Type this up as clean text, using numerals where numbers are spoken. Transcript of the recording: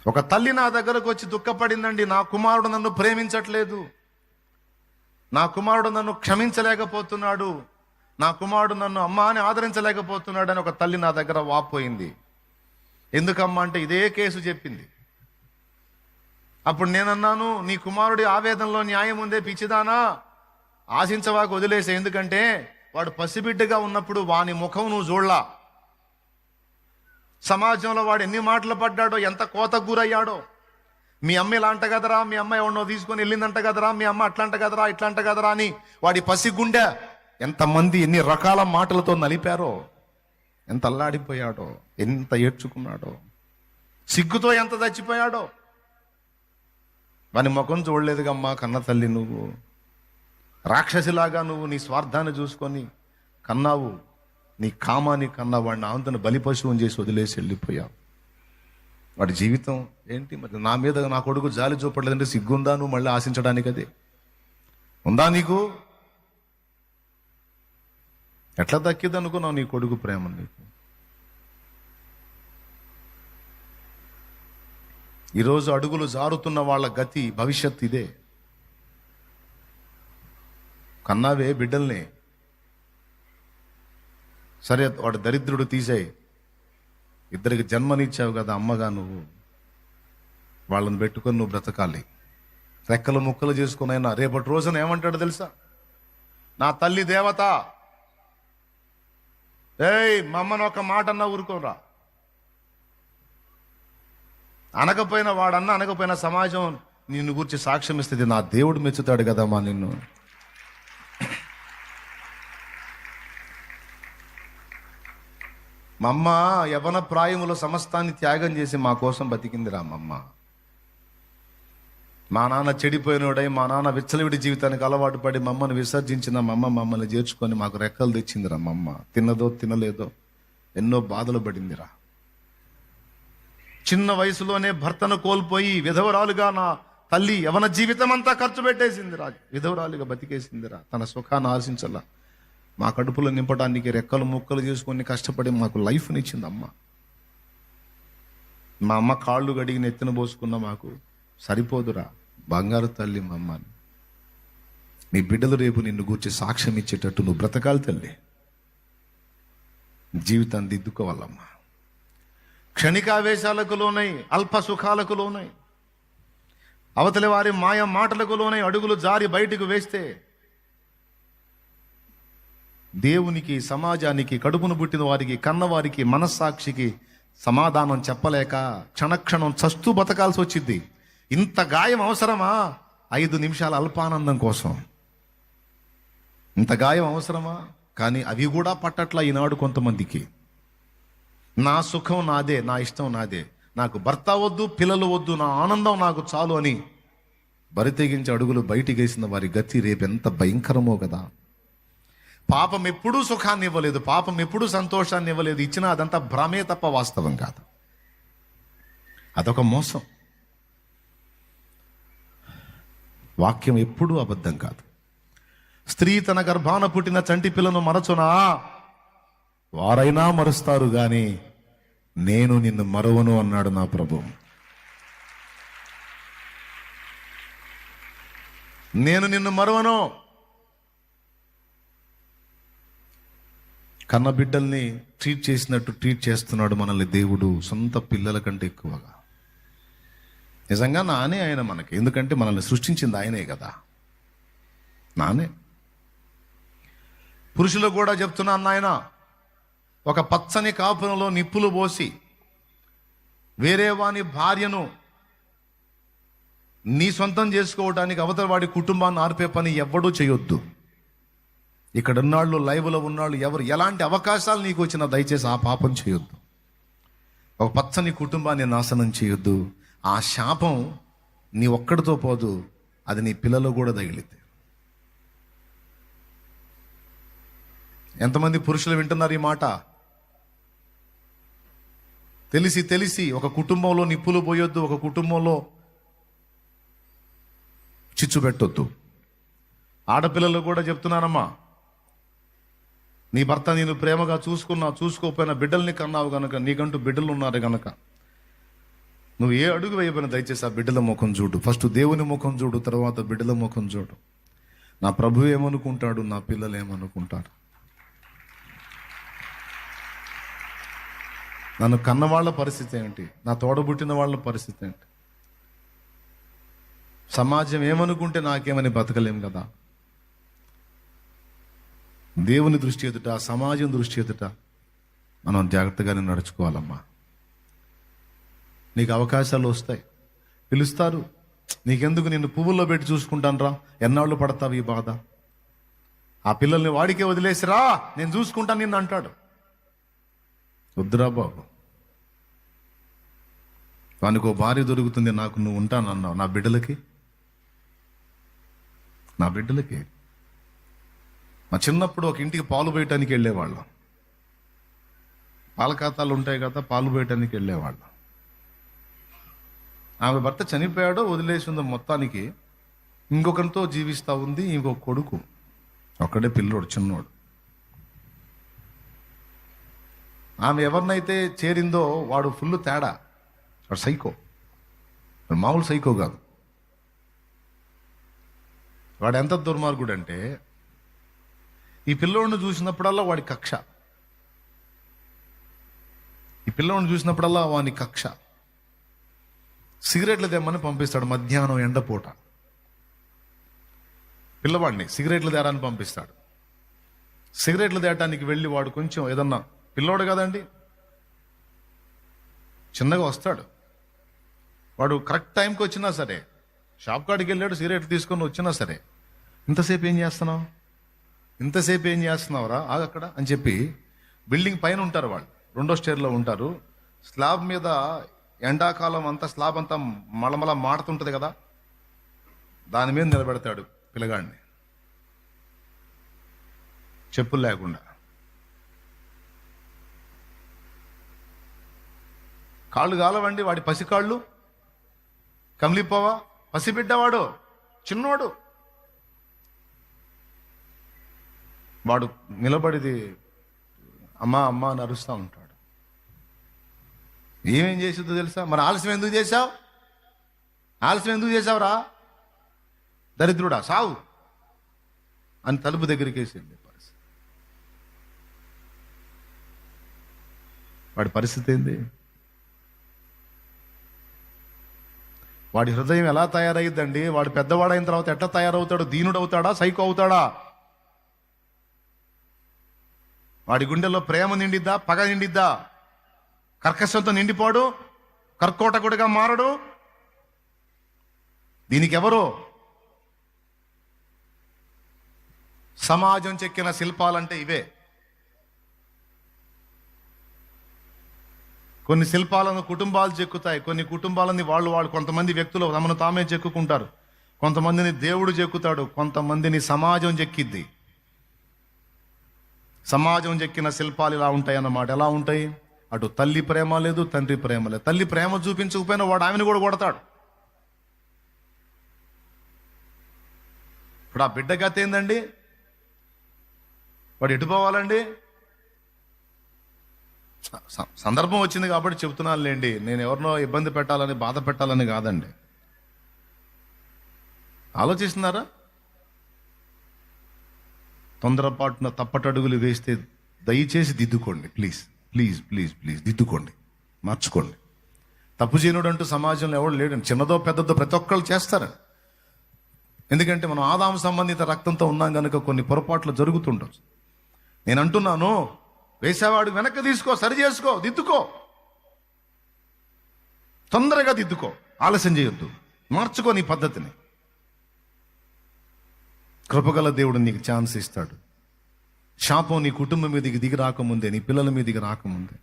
ఒక తల్లి నా దగ్గరకు వచ్చి దుఃఖపడిందండి, నా కుమారుడు నన్ను ప్రేమించట్లేదు, నా కుమారుడు నన్ను క్షమించలేకపోతున్నాడు, నా కుమారుడు నన్ను అమ్మ అని ఆదరించలేకపోతున్నాడు అని ఒక తల్లి నా దగ్గర వాపోయింది. ఎందుకమ్మా అంటే ఇదే కేసు చెప్పింది. అప్పుడు నేనన్నాను, నీ కుమారుడి ఆవేదనలో న్యాయం ఉందే పిచ్చిదానా, ఆశించవాకు వదిలేసే. ఎందుకంటే వాడు పసిబిడ్డగా ఉన్నప్పుడు వాని ముఖం నువ్వు చూడలా. సమాజంలో వాడు ఎన్ని మాటలు పడ్డాడో, ఎంత కోతకు గురయ్యాడో. మీ అమ్మ ఇలా అంట కదరా, మీ అమ్మ ఎవరినో తీసుకొని వెళ్ళిందంట కదరా, మీ అమ్మ అట్లంట కదరా, ఇట్లంట కదరా అని వాడి పసిగుండె ఎంతమంది ఎన్ని రకాల మాటలతో నలిపారో, ఎంత అల్లాడిపోయాడో, ఎంత ఏడ్చుకున్నాడో, సిగ్గుతో ఎంత చచ్చిపోయాడో. వాని ముఖం చూడలేదుగమ్మా కన్న తల్లి. నువ్వు రాక్షసిలాగా నువ్వు నీ స్వార్థాన్ని చూసుకొని కన్నావు, నీ కామాన్ని కన్నా వాడిని ఆంతను బలిపశువుని చేసి వదిలేసి వెళ్ళిపోయావు. వాడి జీవితం ఏంటి? మరి నా మీద నా కొడుకు జాలి చూపట్లేదంటే సిగ్గుందా నువ్వు మళ్ళీ ఆశించడానికి? అది ఉందా నీకు? ఎట్లా దక్కిద్ది అనుకున్నావు నీ కొడుకు ప్రేమ నీకు? ఈరోజు అడుగులు జారుతున్న వాళ్ళ గతి భవిష్యత్ ఇదే. కన్నావే బిడ్డల్ని, సరే వాడు దరిద్రుడు తీసేయి, ఇద్దరికి జన్మనిచ్చావు కదా అమ్మగా, నువ్వు వాళ్ళని పెట్టుకొని నువ్వు బ్రతకాలి. రెక్కలు ముక్కలు చేసుకునైనా రేపటి రోజున ఏమంటాడు తెలుసా? నా తల్లి దేవత, ఏయ్ మమ్మను ఒక మాట అన్నా ఊరుకోరా. అనకపోయినా వాడన్నా, అనకపోయినా సమాజం నిన్ను గురించి సాక్ష్యం ఇస్తుంది. నా దేవుడు మెచ్చుతాడు కదమ్మా నిన్ను. మా అమ్మ యవన ప్రాయములో సమస్తాన్ని త్యాగం చేసి మా కోసం బతికిందిరా మా అమ్మ. మా నాన్న చెడిపోయినోడై, మా నాన్న విచ్చలవిడి జీవితానికి అలవాటు పడి మమ్మల్ని విసర్జించిన మా అమ్మ మమ్మల్ని చేర్చుకొని మాకు రెక్కలు తెచ్చిందిరా మా అమ్మ. తిన్నదో తినలేదో ఎన్నో బాధలు పడిందిరా. చిన్న వయసులోనే భర్తను కోల్పోయి విధవరాలుగా నా తల్లి యవన జీవితం అంతా ఖర్చు పెట్టేసిందిరా, విధవరాలుగా బతికేసిందిరా. తన సుఖాన్ని ఆశించాల, మా కడుపులో నింపడానికి రెక్కలు ముక్కలు చేసుకొని కష్టపడి మాకు లైఫ్ని ఇచ్చింది అమ్మ. మా అమ్మ కాళ్ళు గడిగి నెత్తిన పోసుకున్న మాకు సరిపోదురా. బంగారు తల్లి మా అమ్మ. నీ బిడ్డలు రేపు నిన్ను గూర్చి సాక్ష్యం ఇచ్చేటట్టు నువ్వు బ్రతకాలి తల్లి. జీవితాన్ని దిద్దుకోవాలమ్మా. క్షణికావేశాలకు లోనై, అల్ప సుఖాలకు లోనై, అవతలి వారి మాయ మాటలకు లోనై అడుగులు జారి బయటకు వేస్తే దేవునికి, సమాజానికి, కడుపును పుట్టిన వారికి, కన్నవారికి, మనస్సాక్షికి సమాధానం చెప్పలేక క్షణక్షణం చస్తూ బతకాల్సి వచ్చింది. ఇంత గాయం అవసరమా? 5 నిమిషాల అల్పానందం కోసం ఇంత గాయం అవసరమా? కానీ అవి కూడా పట్టట్ల ఈనాడు కొంతమందికి. నా సుఖం నాదే, నా ఇష్టం నాదే, నాకు భర్త వద్దు, పిల్లలు వద్దు, నా ఆనందం నాకు చాలు అని బరితెగించి అడుగులు బయటికి వేసిన వారి గతి రేపు ఎంత భయంకరమో కదా. పాపం ఎప్పుడూ సుఖాన్ని ఇవ్వలేదు, పాపం ఎప్పుడూ సంతోషాన్ని ఇవ్వలేదు. ఇచ్చినా అదంతా భ్రమే తప్ప వాస్తవం కాదు. అదొక మోసం. వాక్యం ఎప్పుడూ అబద్ధం కాదు. స్త్రీ తన గర్భాన పుట్టిన చంటి పిల్లను మరచునా, వారైనా మరుస్తారు గాని నేను నిన్ను మరవను అన్నాడు నా ప్రభు. నేను నిన్ను మరవను. కన్న బిడ్డల్ని ట్రీట్ చేసినట్టు ట్రీట్ చేస్తున్నాడు మనల్ని దేవుడు, సొంత పిల్లల కంటే ఎక్కువగా. నిజంగా నానే ఆయన మనకి, ఎందుకంటే మనల్ని సృష్టించింది ఆయనే కదా, నానే. పురుషులు కూడా చెప్తున్నాను నాయన, ఒక పచ్చని కాపురంలో నిప్పులు పోసి వేరే వాని భార్యను నీ సొంతం చేసుకోవడానికి అవతల వాడి కుటుంబాన్ని ఆర్పే పని ఎవ్వడూ చేయొద్దు. ఇక్కడ ఉన్నాళ్ళు, లైవ్లో ఉన్నాళ్ళు, ఎవరు ఎలాంటి అవకాశాలు నీకు వచ్చినా దయచేసి ఆ పాపం చేయొద్దు. ఒక పచ్చని కుటుంబాన్ని నాశనం చేయొద్దు. ఆ శాపం నీ ఒక్కడితో పోదు, అది నీ పిల్లలు కూడా తగిలితే. ఎంతమంది పురుషులు వింటున్నారు ఈ మాట? తెలిసి తెలిసి ఒక కుటుంబంలో నిప్పులు పోయొద్దు, ఒక కుటుంబంలో చిచ్చు పెట్టొద్దు. ఆడపిల్లలు కూడా చెప్తున్నానమ్మా, నీ భర్త నేను ప్రేమగా చూసుకోకపోయినా బిడ్డల్ని కన్నావు గనక, నీకంటూ బిడ్డలు ఉన్నారు గనక నువ్వు ఏ అడుగు వేయబోయినా దయచేసి ఆ బిడ్డల ముఖం చూడు. ఫస్ట్ దేవుని ముఖం చూడు, తర్వాత బిడ్డల ముఖం చూడు. నా ప్రభు ఏమనుకుంటాడు, నా పిల్లలు ఏమనుకుంటారు, నన్ను కన్నవాళ్ళ పరిస్థితి ఏంటి, నా తోడబుట్టిన వాళ్ళ పరిస్థితి ఏంటి, సమాజం ఏమనుకుంటే నాకేమని బతకలేం కదా. దేవుని దృష్టి ఎదుట, సమాజం దృష్టి ఎదుట మనం జాగ్రత్తగానే నడుచుకోవాలమ్మా. నీకు అవకాశాలు వస్తాయి, పిలుస్తారు. నీకెందుకు, నిన్ను పువ్వుల్లో పెట్టి చూసుకుంటాను రా, ఎన్నాళ్ళు పడతావు ఈ బాధ, ఆ పిల్లల్ని వాడికే వదిలేసిరా, నేను చూసుకుంటాను నిన్ను అంటాడు. వద్దురా బాబు, వానికో భార్య దొరుకుతుంది, నాకు నువ్వు ఉంటానన్నావు. నా బిడ్డలకి మా చిన్నప్పుడు ఒక ఇంటికి పాలు పోయటానికి వెళ్ళేవాళ్ళం. పాల ఖాతాలు ఉంటాయి కదా, పాలు పోయటానికి వెళ్ళేవాళ్ళం. ఆమె భర్త చనిపోయాడో వదిలేసి ఉందో మొత్తానికి, ఇంకొకరితో జీవిస్తూ ఉంది. ఇంకొక కొడుకు, ఒక్కడే పిల్లోడు, చిన్నోడు. ఆమె ఎవరినైతే చేరిందో వాడు ఫుల్ తేడా, వాడు సైకో, మామూలు సైకో కాదు. వాడు ఎంత దుర్మార్గుడు అంటే, ఈ పిల్లోడిని చూసినప్పుడల్లా వాడి కక్ష, ఈ పిల్లోడిని చూసినప్పుడల్లా వాని కక్ష. సిగరెట్లు తెమ్మని పంపిస్తాడు మధ్యాహ్నం ఎండపూట. పిల్లవాడిని సిగరెట్లు తేరాన్ని పంపిస్తాడు. సిగరెట్లు తేయటానికి వెళ్ళి వాడు కొంచెం ఏదన్నా, పిల్లోడు కదండి, చిన్నగా వస్తాడు. వాడు కరెక్ట్ టైంకి వచ్చినా సరే, షాప్ కాడికి వెళ్ళాడు, సిగరెట్లు తీసుకొని వచ్చినా సరే, ఇంతసేపు ఏం చేస్తున్నావురా, ఆగక్కడ అని చెప్పి, బిల్డింగ్ పైన ఉంటారు వాళ్ళు, 2వ స్టేర్లో ఉంటారు. స్లాబ్ మీద ఎండాకాలం అంతా స్లాబ్ అంతా మళమల మాడుతుంటది కదా, దాని మీద నిలబెడతాడు పిల్లగాడిని, చెప్పులు లేకుండా. కాళ్ళు కాలవండి వాడి, పసికాళ్ళు కమిలిపోవా, పసిబిడ్డవాడు, చిన్నవాడు. వాడు నిలబడిది అమ్మా అమ్మా అని అరుస్తూ ఉంటాడు. ఏమేం చేసిందో తెలుసా? మరి ఆలస్యం ఎందుకు చేసావురా దరిద్రుడా, సావు అని తలుపు దగ్గరికి వేసింది. వాడి పరిస్థితి ఏంది? వాడి హృదయం ఎలా తయారయ్యిద్దండి? వాడు పెద్దవాడైన తర్వాత ఎట్లా తయారవుతాడు? దీనుడు అవుతాడా, సైకో అవుతాడా? వాడి గుండెల్లో ప్రేమ నిండిద్దా, పగ నిండిద్దా? కర్కశంతో నిండిపోడు, కర్కోటకుడిగా మారడు. దీనికి ఎవరు? సమాజం చెక్కిన శిల్పాలంటే ఇవే. కొన్ని శిల్పాలను కుటుంబాలు చెక్కుతాయి, కొన్ని కుటుంబాలని వాళ్ళు కొంతమంది వ్యక్తులు తమను తామే చెక్కుకుంటారు, కొంతమందిని దేవుడు చెక్కుతాడు, కొంతమందిని సమాజం చెక్కిద్ది. సమాజం చెక్కిన శిల్పాలు ఇలా ఉంటాయి అన్నమాట. ఎలా ఉంటాయి? అటు తల్లి ప్రేమ లేదు, తండ్రి ప్రేమ లేదు. తల్లి ప్రేమ చూపించకపోయినా వాడు ఆమెను కూడా కొడతాడు. ఇప్పుడు ఆ బిడ్డ గత ఏందండి? వాడు ఎటు పోవాలండి? సందర్భం వచ్చింది కాబట్టి చెబుతున్నాను లేండి, నేను ఎవరినో ఇబ్బంది పెట్టాలని, బాధ పెట్టాలని కాదండి. ఆలోచిస్తున్నారా? తొందరపాటున తప్పటడుగులు వేస్తే దయచేసి దిద్దుకోండి, ప్లీజ్ ప్లీజ్ ప్లీజ్ ప్లీజ్ దిద్దుకోండి, మార్చుకోండి. తప్పు చేయనుడు అంటూ సమాజంలో ఎవడు లేడండి. చిన్నదో పెద్దదో ప్రతి ఒక్కళ్ళు చేస్తారు. ఎందుకంటే మనం ఆదాము సంబంధిత రక్తంతో ఉన్నాం కనుక కొన్ని పొరపాట్లు జరుగుతుండొచ్చు. నేను అంటున్నాను, వేసేవాడు వెనక్కి తీసుకో, సరి చేసుకో, దిద్దుకో, తొందరగా దిద్దుకో, ఆలస్యం చేయొద్దు, మార్చుకో నీ పద్ధతిని. కృపగల దేవుడు నీకు ఛాన్స్ ఇస్తాడు. శాపం నీ కుటుంబం మీదకి దిగి రాకముందే, నీ పిల్లల మీదకి రాకముందే